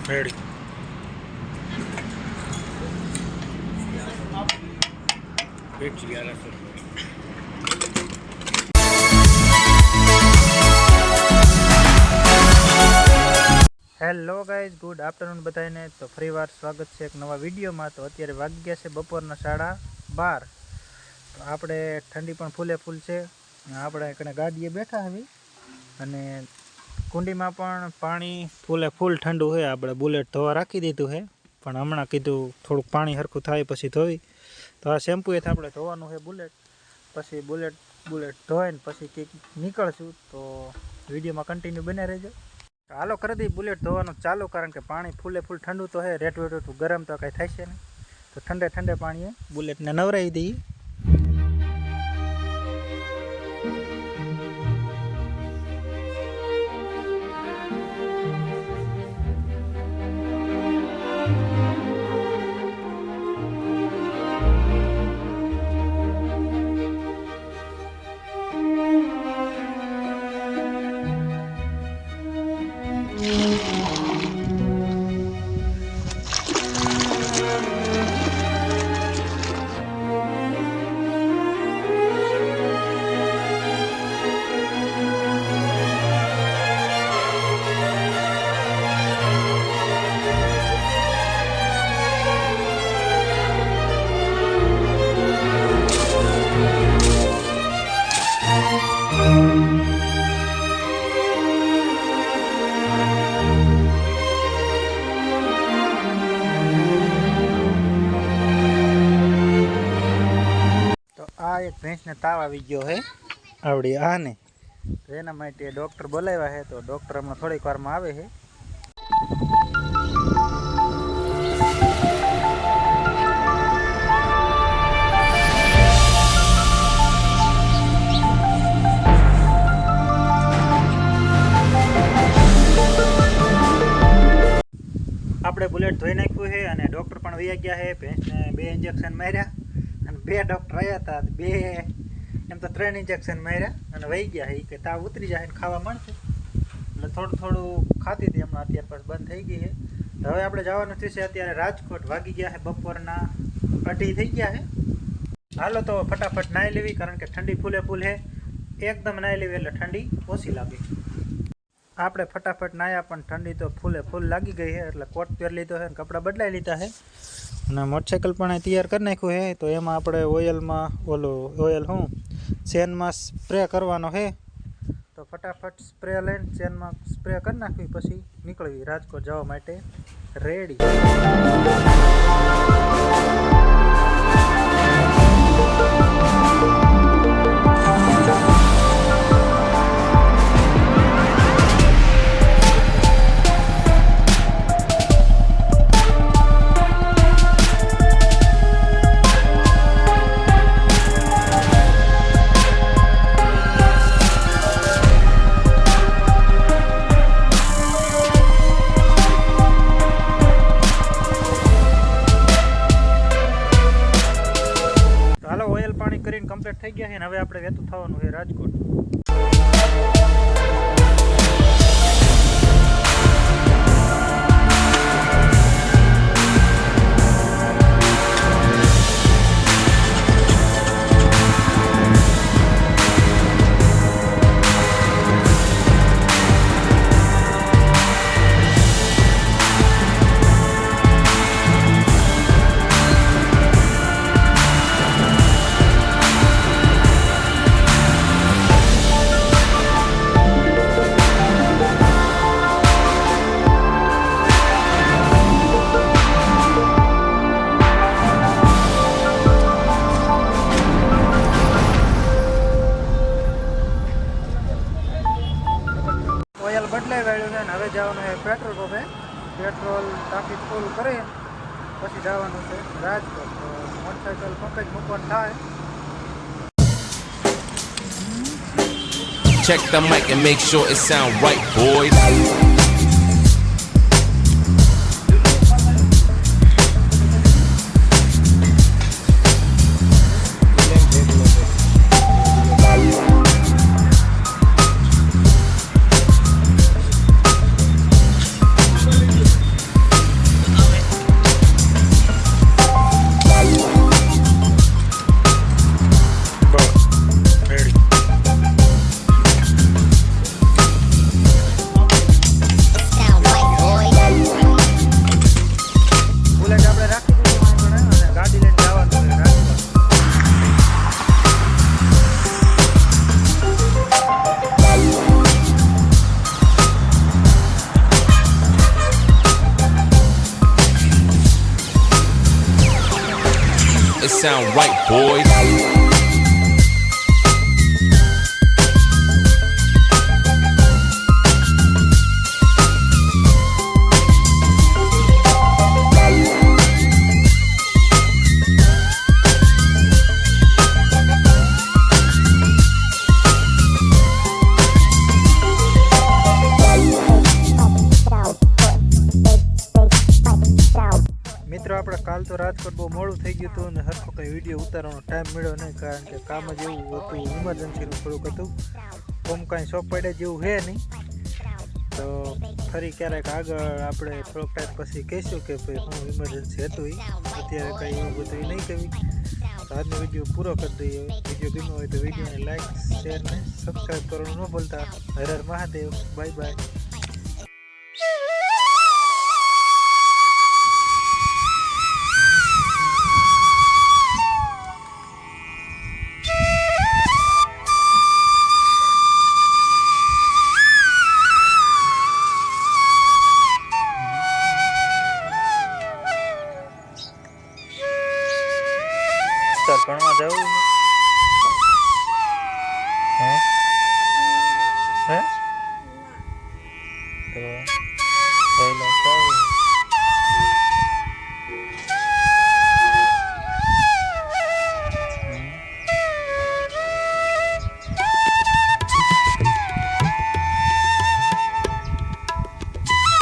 Ready hello guys, good afternoon બધાને। તો ફરીવાર સ્વાગત છે એક નવા વિડીયોમાં। તો અત્યારે વાગી ગયા છે બપોરના 12:30। તો આપણે ઠંડી પણ ફૂલે ફૂલ છે। આપણે કને ગાડીએ બેઠા આવી અને કુંડીમાં પણ પાણી ફૂલે ફૂલ ઠંડુ છે। આપણે બુલેટ ધોવા રાખી દીધું છે, પણ હમણાં કીધું થોડુંક પાણી હરખું થાય પછી ધોઈ। તો આ શેમ્પૂએથી આપણે ધોવાનું છે બુલેટ, પછી બુલેટ ધોઈને પછી કંઈક નીકળશું। તો વિડીયોમાં કન્ટિન્યુ બને રહેજો। હાલો કરી દઈ બુલેટ ધોવાનું ચાલુ, કારણ કે પાણી ફૂલે ફૂલ ઠંડુ તો હે, રેઠું ગરમ તો કાંઈ થાય છે નહીં। તો ઠંડે પાણીએ બુલેટને નવરાવી દઈએ। આ એક ભેંસને તાવ આવી ગયો છે આવડી આને, તો એના માટે ડૉક્ટર બોલાવ્યા છે। તો ડૉક્ટર હમણાં થોડીક વારમાં આવે છે। આપણે બુલેટ ધોઈ નાખ્યું છે અને ડૉક્ટર પણ વહી ગયા છે। ભેંસને 2 ઇન્જેક્શન માર્યા અને 2 ડૉક્ટર આવ્યા હતા, 2 એમ તો 3 ઇન્જેક્શન માર્યા અને વહી ગયા છે। કે તાવ ઉતરી જાય ને ખાવા મળશે, એટલે થોડું ખાતી હતી હમણાં, અત્યારે પછી બંધ થઈ ગઈ છે। તો હવે આપણે જવાનું થશે અત્યારે રાજકોટ। વાગી ગયા છે બપોરના 2:30 થઈ ગયા છે। હાલો તો ફટાફટ નાહી લેવી, કારણ કે ઠંડી ફૂલે ફૂલ છે। એકદમ નાહી લેવી એટલે ઠંડી ઓછી લાગે। આપણે ફટાફટ નાહ્યા, પણ ઠંડી તો ફૂલે ફૂલ લાગી ગઈ છે, એટલે કોટ પહેરી લીધો છે અને કપડાં બદલાઈ લીધા છે અને મોટરસાઇકલ પણ તૈયાર કરી નાખ્યું છે। તો એમાં આપણે ઓઇલ ચેનમાં સ્પ્રે કરવાનો છે। તો ફટાફટ સ્પ્રે લઈને ચેનમાં સ્પ્રે કરી નાખવી, પછી નીકળવી રાજકોટ જવા માટે રેડી। ઓઇલ પાણી કરીને કમ્પ્લીટ થઈ ગયા છે ને હવે આપણે વેતું થવાનું છે રાજકોટ। ઓઇલ બદલાઈ ગયું છે ને હવે જવાનું છે પેટ્રોલ પંપે। પેટ્રોલ ટાંકી ફૂલ કરી પછી જવાનું છે રાજકોટ। તો મોટરસાઇકલ પંપે જ મૂકવાનું થાય। Check the mic and make sure it sound right, boys. it sound right, boys. મિત્રો આપણે કાલ તો રાજકોટ બહુ મોડું થઈ ગયું હતું અને સરખો કંઈ વિડીયો ઉતારવાનો ટાઈમ મળ્યો નહીં, કારણ કે કામ જ એવું હતું, ઇમરજન્સીનું થોડુંક હતું. કોમ કાંઈ સોંપાડે જેવું છે નહીં. તો ફરી ક્યારેક આગળ આપણે થોડોક ટાઈમ પછી કહીશું કે ભાઈ હું ઇમરજન્સી હતું એ, અત્યારે કંઈ એવું બધું નહીં કહ્યું. તો આજનો વિડીયો પૂરો કરી દઈએ. વિડીયો ગમ્યો હોય તો વિડીયોને લાઈક શેર ને સબસ્ક્રાઈબ કરવાનું ન ભૂલતા. હર હર મહાદેવ. Bye bye. ભણવા જવું હે હે તો પહેલા